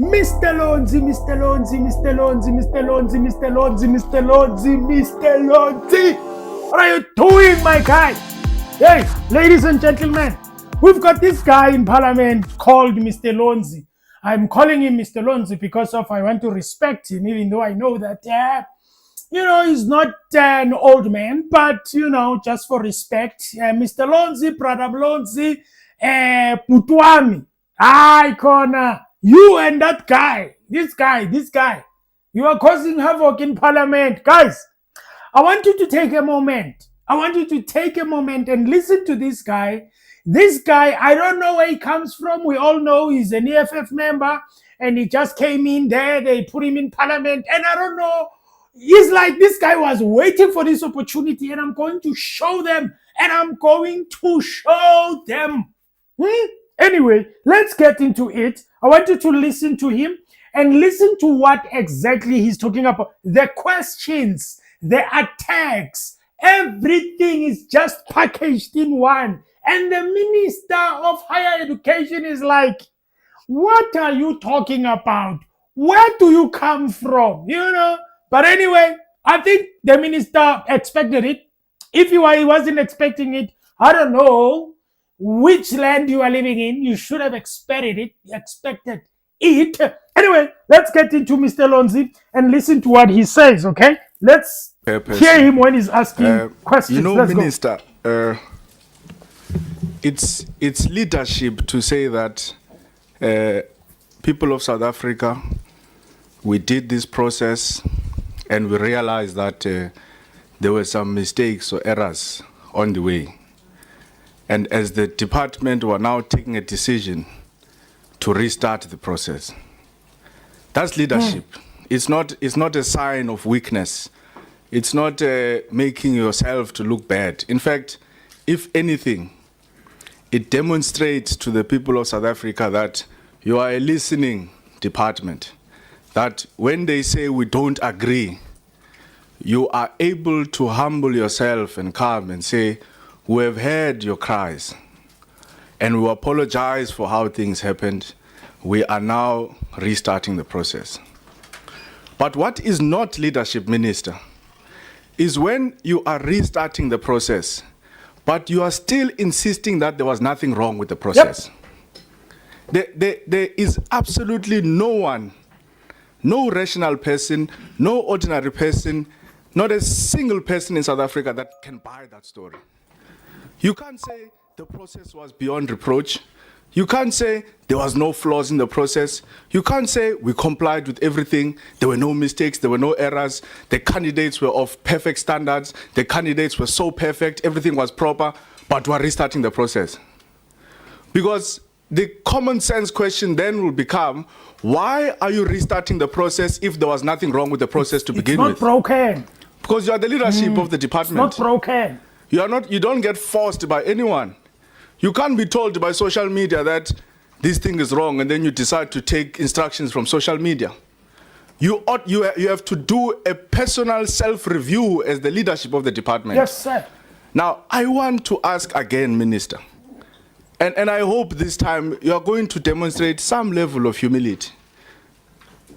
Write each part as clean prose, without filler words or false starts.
Mr. Lonzi, Mr. Lonzi, Mr. Lonzi, Mr. Lonzi, Mr. Lonzi, Mr. Lonzi, Mr. Lonzi. What are you doing, my guy? Hey, ladies and gentlemen, we've got this guy in Parliament called Mr. Lonzi. I'm calling him Mr. Lonzi because I want to respect him, even though I know that, he's not an old man, but, just for respect, Mr. Lonzi, brother Lonzi, Putwami, Icona. You and that guy, this guy, you are causing havoc in Parliament. Guys, I want you to take a moment. And listen to this guy. This guy, I don't know where he comes from. We all know he's an EFF member and he just came in there. They put him in Parliament and I don't know. It's like this guy was waiting for this opportunity and I'm going to show them. Anyway, let's get into it. I want you to listen to him and listen to what exactly he's talking about. The questions, the attacks, everything is just packaged in one. And the Minister of Higher Education is like, what are you talking about? Where do you come from? But anyway, I think the minister expected it. If he wasn't expecting it, I don't know which land you are living in. You should have expected it. Anyway, let's get into Mr. Lonzi and listen to what he says, okay? Let's hear him when he's asking questions. Minister, it's leadership to say that people of South Africa, we did this process and we realized that there were some mistakes or errors on the way. And as the department were now taking a decision to restart the process. That's leadership. It's not a sign of weakness. It's not making yourself to look bad. In fact, if anything, it demonstrates to the people of South Africa that you are a listening department, that when they say we don't agree, you are able to humble yourself and come and say, we have heard your cries and we apologize for how things happened. We are now restarting the process. But what is not leadership, Minister, is when you are restarting the process, but you are still insisting that there was nothing wrong with the process. Yep. There is absolutely no one, no rational person, no ordinary person, not a single person in South Africa that can buy that story. You can't say the process was beyond reproach. You can't say there was no flaws in the process. You can't say we complied with everything. There were no mistakes. There were no errors. The candidates were of perfect standards. The candidates were so perfect. Everything was proper, but we're restarting the process. Because the common sense question then will become, why are you restarting the process if there was nothing wrong with the process to begin with? It's not broken. Because you are the leadership of the department. It's not broken. You don't get forced by anyone. You can't be told by social media that this thing is wrong and then you decide to take instructions from social media. You have to do a personal self-review as the leadership of the department. Yes, sir. Now, I want to ask again, Minister, and I hope this time you are going to demonstrate some level of humility,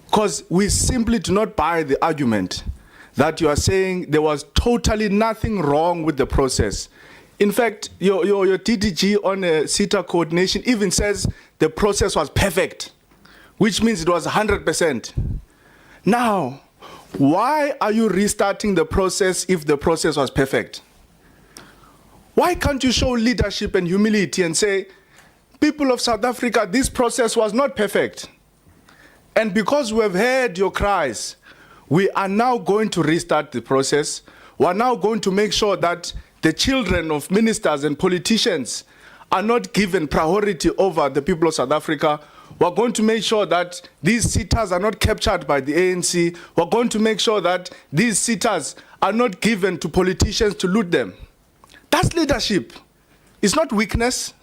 because we simply do not buy the argument that you are saying there was totally nothing wrong with the process. In fact, your DDG on CETA coordination even says the process was perfect, which means it was 100%. Now, why are you restarting the process if the process was perfect? Why can't you show leadership and humility and say, people of South Africa, this process was not perfect. And because we have heard your cries, we are now going to restart the process. We are now going to make sure that the children of ministers and politicians are not given priority over the people of South Africa. We're going to make sure that these sitters are not captured by the ANC. We're going to make sure that these sitters are not given to politicians to loot them. That's leadership. It's not weakness.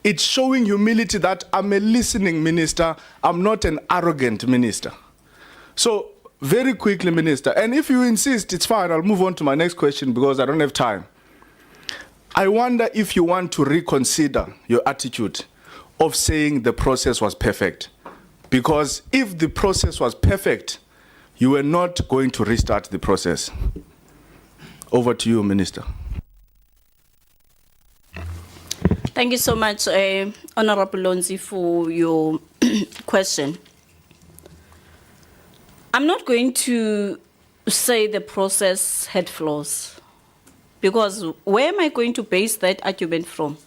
It's showing humility that I'm a listening minister. I'm not an arrogant minister. So, very quickly, Minister, and if you insist, it's fine. I'll move on to my next question because I don't have time. I wonder if you want to reconsider your attitude of saying the process was perfect. Because if the process was perfect, you were not going to restart the process. Over to you, Minister. Thank you so much, Honorable Lonzi, for your question. I'm not going to say the process had flaws, because where am I going to base that argument from?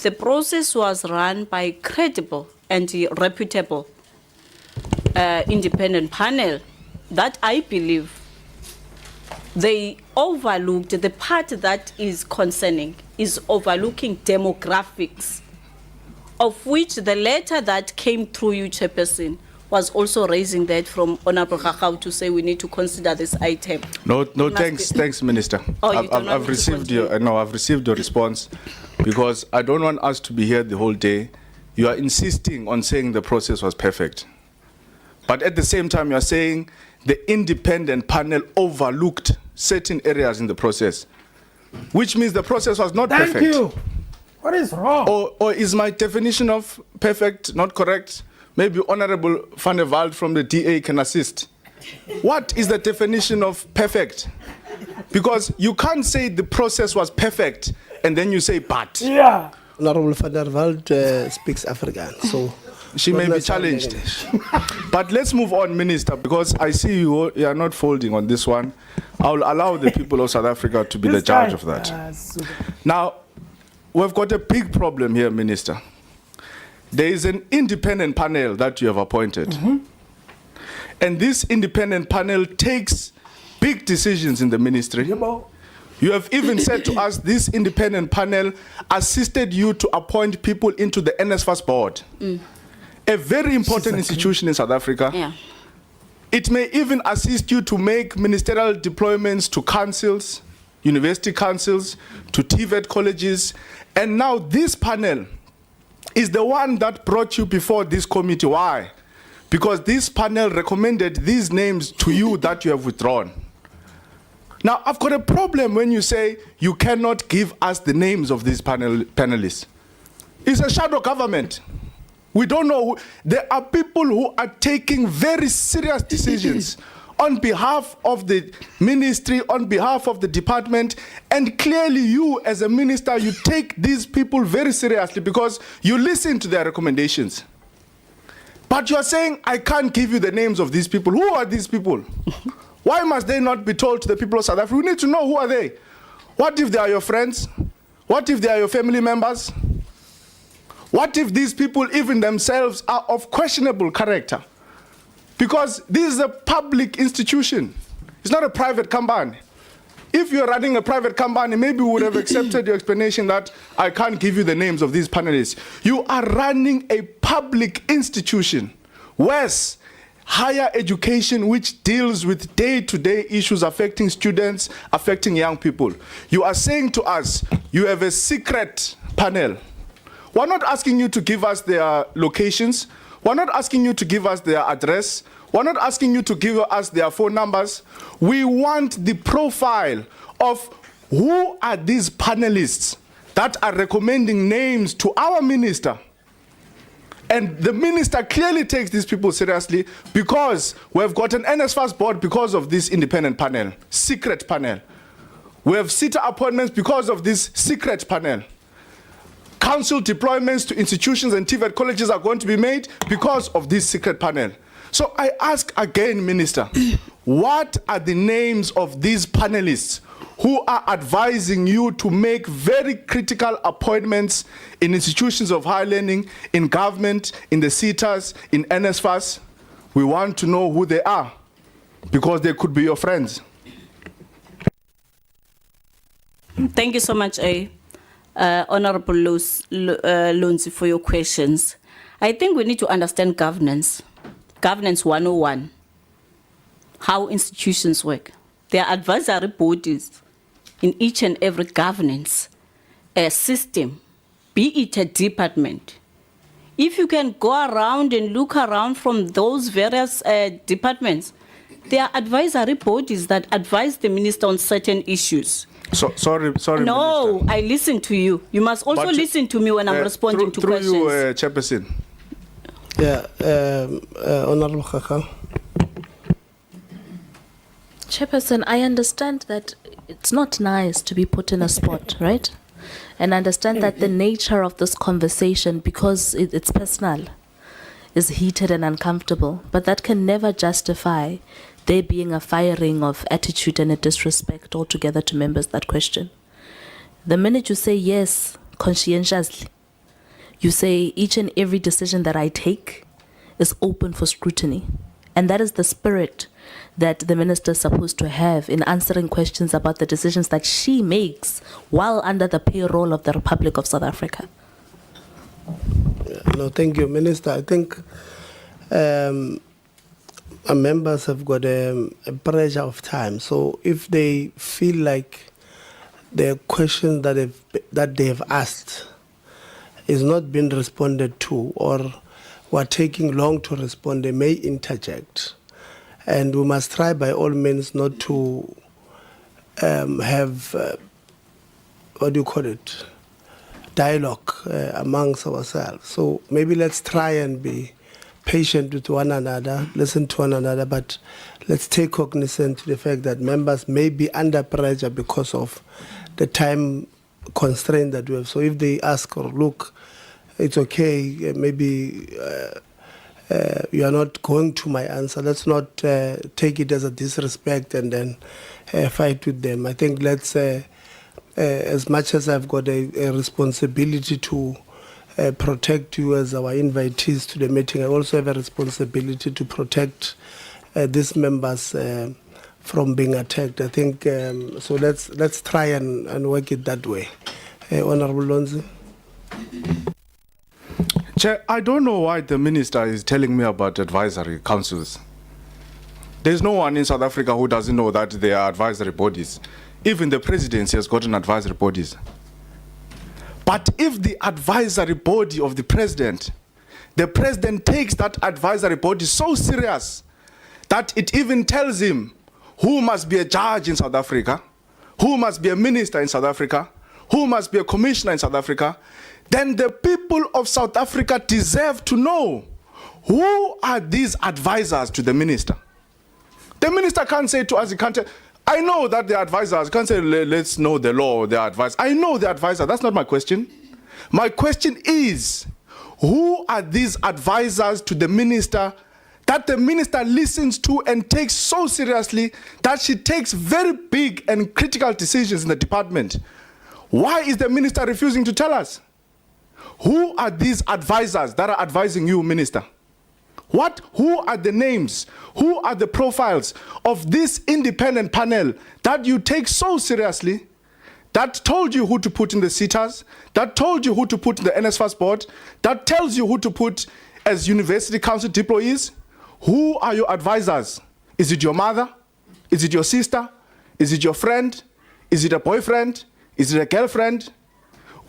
The process was run by a credible and reputable independent panel that I believe they overlooked. The part that is concerning is overlooking demographics, of which the letter that came through you, Chairperson, was also raising that from Honorable Gagau to say we need to consider this item. No, thanks, Minister. Oh, I've received your response, because I don't want us to be here the whole day. You are insisting on saying the process was perfect, but at the same time you are saying the independent panel overlooked certain areas in the process, which means the process was not perfect. Thank you. What is wrong? Or is my definition of perfect not correct? Maybe Honorable Van der Walt from the DA can assist. What is the definition of perfect? Because you can't say the process was perfect and then you say but. Yeah. Honorable Van der Walt speaks Afrikaans, so she may be challenged. But let's move on, Minister, because I see you are not folding on this one. I will allow the people of South Africa to be the judge of that. Now, we've got a big problem here, Minister. There is an independent panel that you have appointed. And this independent panel takes big decisions in the ministry. You have even said to us this independent panel assisted you to appoint people into the NSFAS board. A very important institution in South Africa. Yeah. It may even assist you to make ministerial deployments to councils, university councils, to TVET colleges. And now this panel is the one that brought you before this committee. Why? Because this panel recommended these names to you that you have withdrawn. Now, I've got a problem when you say you cannot give us the names of these panelists. It's a shadow government. We don't know who. There are people who are taking very serious decisions on behalf of the ministry, on behalf of the department, and clearly you as a minister, you take these people very seriously because you listen to their recommendations. But you're saying, I can't give you the names of these people. Who are these people? Why must they not be told to the people of South Africa? We need to know, who are they? What if they are your friends? What if they are your family members? What if these people even themselves are of questionable character? Because this is a public institution. It's not a private company. If you're running a private company, maybe we would have accepted your explanation that I can't give you the names of these panelists. You are running a public institution, WES, higher education, which deals with day-to-day issues affecting students, affecting young people. You are saying to us, you have a secret panel. We're not asking you to give us their locations. We're not asking you to give us their address. We're not asking you to give us their phone numbers. We want the profile of who are these panelists that are recommending names to our minister. And the minister clearly takes these people seriously because we've got an NSFAS board because of this independent panel, secret panel. We have sitter appointments because of this secret panel. Council deployments to institutions and TVET colleges are going to be made because of this secret panel. So I ask again, Minister, what are the names of these panelists who are advising you to make very critical appointments in institutions of higher learning, in government, in the SETAs, in NSFAS? We want to know who they are, because they could be your friends. Thank you so much, Honorable Lonzi, for your questions. I think we need to understand governance. Governance 101, how institutions work. There are advisory bodies in each and every governance system, be it a department. If you can go around and look around from those various departments, there are advisory bodies that advise the minister on certain issues. Sorry, no, Minister. I listen to you. You must also listen to me when I'm responding to questions. Through you, Chairperson. Yeah, Honorable Khakha. Chairperson, I understand that it's not nice to be put in a spot, right? And I understand that the nature of this conversation, because it's personal, is heated and uncomfortable. But that can never justify there being a firing of attitude and a disrespect altogether to members that question. The minute you say yes, conscientiously, you say each and every decision that I take is open for scrutiny. And that is the spirit that the minister is supposed to have in answering questions about the decisions that she makes while under the payroll of the Republic of South Africa. No, thank you, Minister. I think our members have got a pressure of time. So if they feel like the questions that they have asked is not being responded to, or were taking long to respond, they may interject. And we must try by all means not to have, dialogue amongst ourselves. So maybe let's try and be patient with one another, listen to one another, but let's take cognizance to the fact that members may be under pressure because of the time constraint that we have. So if they ask, or look, it's okay, maybe you are not going to my answer, let's not take it as a disrespect and then fight with them. I think let's, as much as I've got a responsibility to protect you as our invitees to the meeting, I also have a responsibility to protect these members from being attacked. I think, so let's try and work it that way. Honorable Lonzi. Chair, I don't know why the minister is telling me about advisory councils. There's no one in South Africa who doesn't know that there are advisory bodies. Even the presidency has gotten advisory bodies. But if the advisory body of the president takes that advisory body so serious that it even tells him who must be a judge in South Africa, who must be a minister in South Africa, who must be a commissioner in South Africa, then the people of South Africa deserve to know who are these advisors to the minister. The minister can't say to us, he can't tell, I know that the advisors can't say, let's know the law, the advice. I know the advisor. That's not my question. My question is, who are these advisors to the minister that the minister listens to and takes so seriously that she takes very big and critical decisions in the department? Why is the minister refusing to tell us? Who are these advisors that are advising you, minister? Who are the names? Who are the profiles of this independent panel that you take so seriously, that told you who to put in the sitters, that told you who to put in the NSFAS board, that tells you who to put as university council deployees? Who are your advisors? Is it your mother? Is it your sister? Is it your friend? Is it a boyfriend? Is it a girlfriend?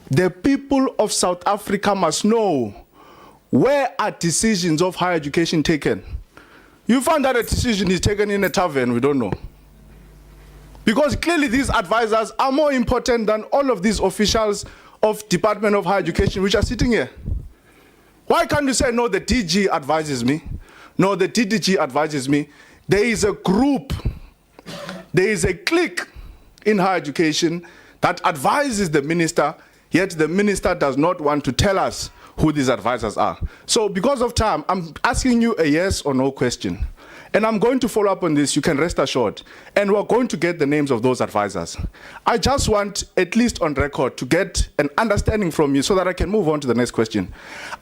The people of South Africa must know, where are decisions of higher education taken? You find that a decision is taken in a tavern, we don't know. Because clearly these advisors are more important than all of these officials of Department of Higher Education which are sitting here. Why can't you say, no, the DG advises me? No, the DDG advises me. There is a group, there is a clique in higher education that advises the minister, yet the minister does not want to tell us who these advisors are. So because of time, I'm asking you a yes or no question. And I'm going to follow up on this, you can rest assured. And we're going to get the names of those advisors. I just want, at least on record, to get an understanding from you so that I can move on to the next question.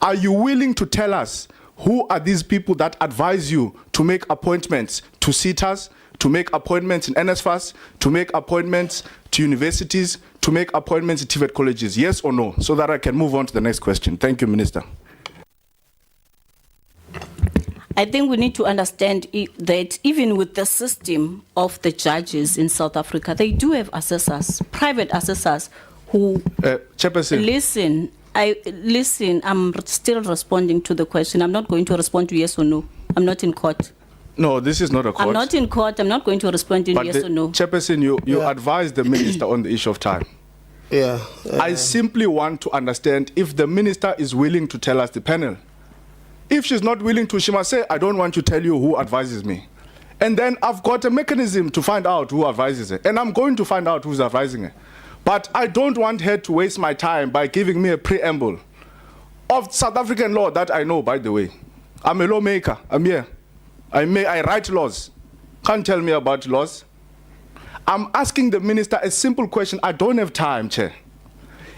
Are you willing to tell us who are these people that advise you to make appointments to sitters, to make appointments in NSFAS, to make appointments to universities, to make appointments in TVET colleges? Yes or no? So that I can move on to the next question. Thank you, Minister. I think we need to understand that even with the system of the judges in South Africa, they do have assessors, private assessors who Chairperson. Listen, I'm still responding to the question. I'm not going to respond to yes or no. I'm not in court. No, this is not a court. I'm not in court. I'm not going to respond in yes or no. Chairperson, you advised the minister on the issue of time. Yeah. I simply want to understand if the minister is willing to tell us the panel. If she's not willing to, she must say, I don't want to tell you who advises me. And then I've got a mechanism to find out who advises her. And I'm going to find out who's advising her. But I don't want her to waste my time by giving me a preamble of South African law that I know, by the way. I'm a lawmaker. I'm here. I write laws. Can't tell me about laws. I'm asking the minister a simple question. I don't have time, Chair.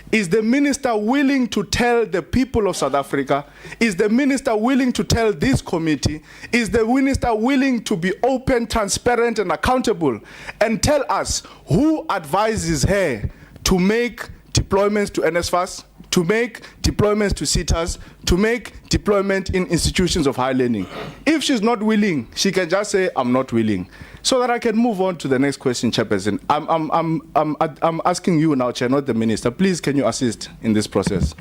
Is the minister willing to tell the people of South Africa? Is the minister willing to tell this committee? Is the minister willing to be open, transparent, and accountable and tell us who advises her to make deployments to NSFAS, to make deployments to CETAs, to make deployment in institutions of higher learning? If she's not willing, she can just say, I'm not willing. So that I can move on to the next question, Chairperson. I'm asking you now, Chair, not the minister. Please, can you assist in this process?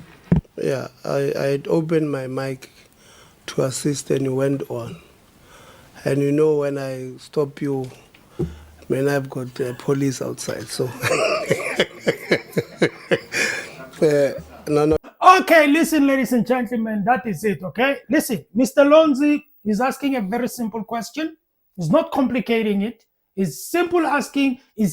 Yeah, I opened my mic to assist and you went on. And you know, when I stop you, man, I've got police outside, so. No. Okay, listen, ladies and gentlemen, that is it, okay? Listen, Mr. Lonzi is asking a very simple question. He's not complicating it. He's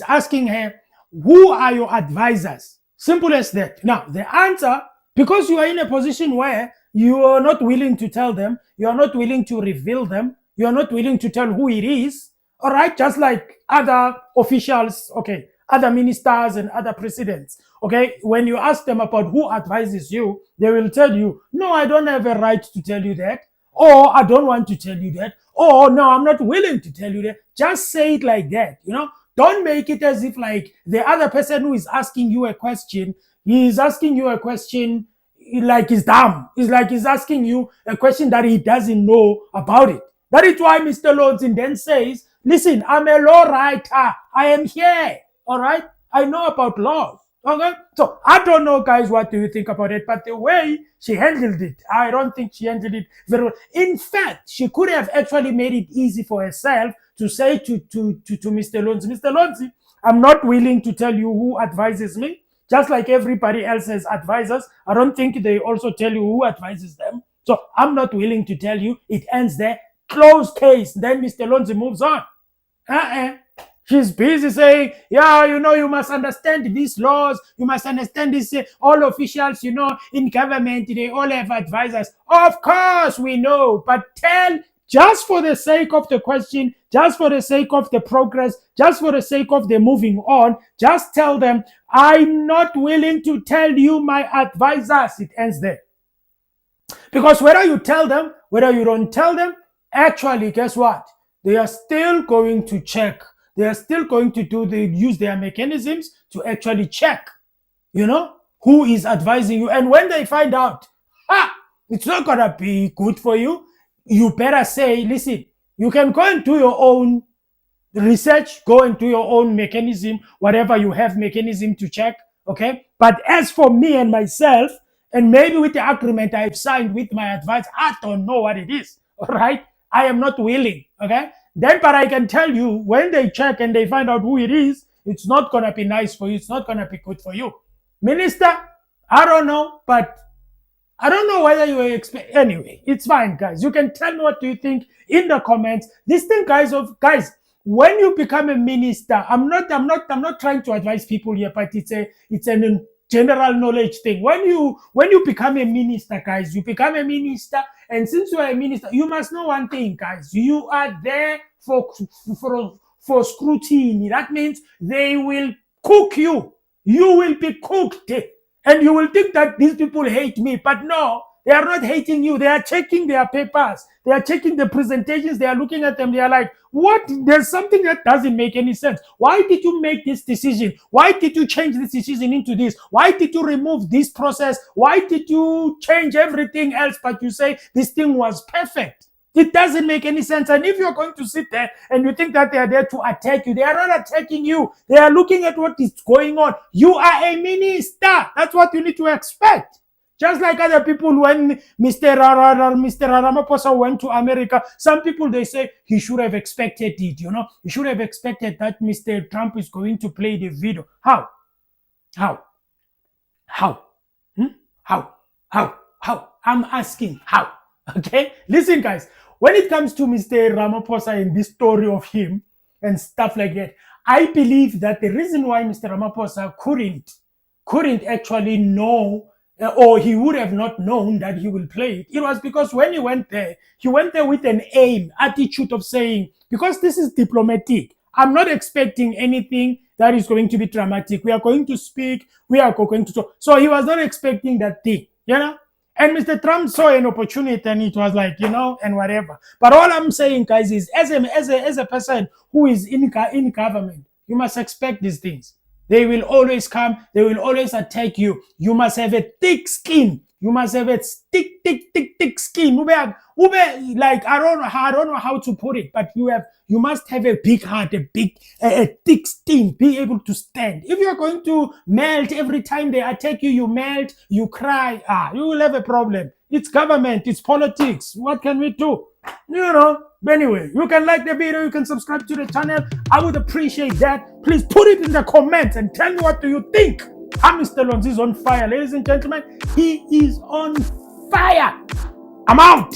asking her, who are your advisors? Simple as that. Now, the answer, because you are in a position where you are not willing to tell them, you are not willing to reveal them, you are not willing to tell who it is, all right? Just like other officials, okay, other ministers and other presidents, okay? When you ask them about who advises you, they will tell you, no, I don't have a right to tell you that, or I don't want to tell you that, or no, I'm not willing to tell you that. Just say it like that, you know? Don't make it as if like the other person who is asking you a question, he is asking you a question like he's dumb. It's like he's asking you a question that he doesn't know about it. That is why Mr. Lonzin then says, listen, I'm a law writer. I am here, all right? I know about laws. Okay, so I don't know, guys, what do you think about it? But the way she handled it, I don't think she handled it very well. In fact, she could have actually made it easy for herself to say to Mr. Lonzi, Mr. Lonzi, I'm not willing to tell you who advises me, just like everybody else has advisors. I don't think they also tell you who advises them. So I'm not willing to tell you. It ends there. Closed case. Then Mr. Lonzi moves on. She's busy saying, yeah, you know, you must understand these laws. You must understand this. All officials, you know, in government, they all have advisors. Of course, we know. But tell, just for the sake of the question, just for the sake of the progress, just for the sake of the moving on, just tell them, I'm not willing to tell you my advisors. It ends there. Because whether you tell them, whether you don't tell them, actually, guess what? They are still going to check. They are still going to use their mechanisms to actually check, you know, who is advising you. And when they find out, it's not going to be good for you, you better say, listen, you can go and do your own research, go and do your own mechanism, whatever you have mechanism to check, okay? But as for me and myself, and maybe with the agreement I've signed with my advisor, I don't know what it is, all right? I am not willing, okay? Then, but I can tell you, when they check and they find out who it is, it's not going to be nice for you. It's not going to be good for you. Minister, I don't know, but I don't know whether you expect. Anyway, it's fine, guys. You can tell me what do you think in the comments. This thing, guys, when you become a minister, I'm not trying to advise people here, but it's a general knowledge thing. When you become a minister, guys, you become a minister, and since you are a minister, you must know one thing, guys. You are there for scrutiny. That means they will cook you. You will be cooked, and you will think that these people hate me, but no. They are not hating you. They are checking their papers. They are checking the presentations. They are looking at them. They are like, what? There's something that doesn't make any sense. Why did you make this decision? Why did you change this decision into this? Why did you remove this process? Why did you change everything else? But you say this thing was perfect. It doesn't make any sense. And if you're going to sit there and you think that they are there to attack you, they are not attacking you. They are looking at what is going on. You are a minister. That's what you need to expect. Just like other people, when Mr. Ramaphosa went to America, some people, they say he should have expected it, you know. He should have expected that Mr. Trump is going to play the video. How? I'm asking how. Okay? Listen, guys. When it comes to Mr. Ramaphosa and this story of him and stuff like that, I believe that the reason why Mr. Ramaphosa couldn't actually know, or he would have not known that he will play it, it was because when he went there with an aim, attitude of saying, because this is diplomatic, I'm not expecting anything that is going to be dramatic. We are going to speak, we are going to talk. So he was not expecting that thing, you know? And Mr. Trump saw an opportunity and it was like, and whatever. But all I'm saying, guys, is as a person who is in government, you must expect these things. They will always come. They will always attack you. You must have a thick skin. You must have a thick skin. Like I don't know how to put it, but you must have a big heart, a thick skin, be able to stand. If you're going to melt every time they attack you, you melt, you cry, you will have a problem. It's government, it's politics. What can we do? But anyway, you can like the video, you can subscribe to the channel. I would appreciate that. Please put it in the comments and tell me what do you think. Mr. Lonzi is on fire, ladies and gentlemen. He is on fire. I'm out.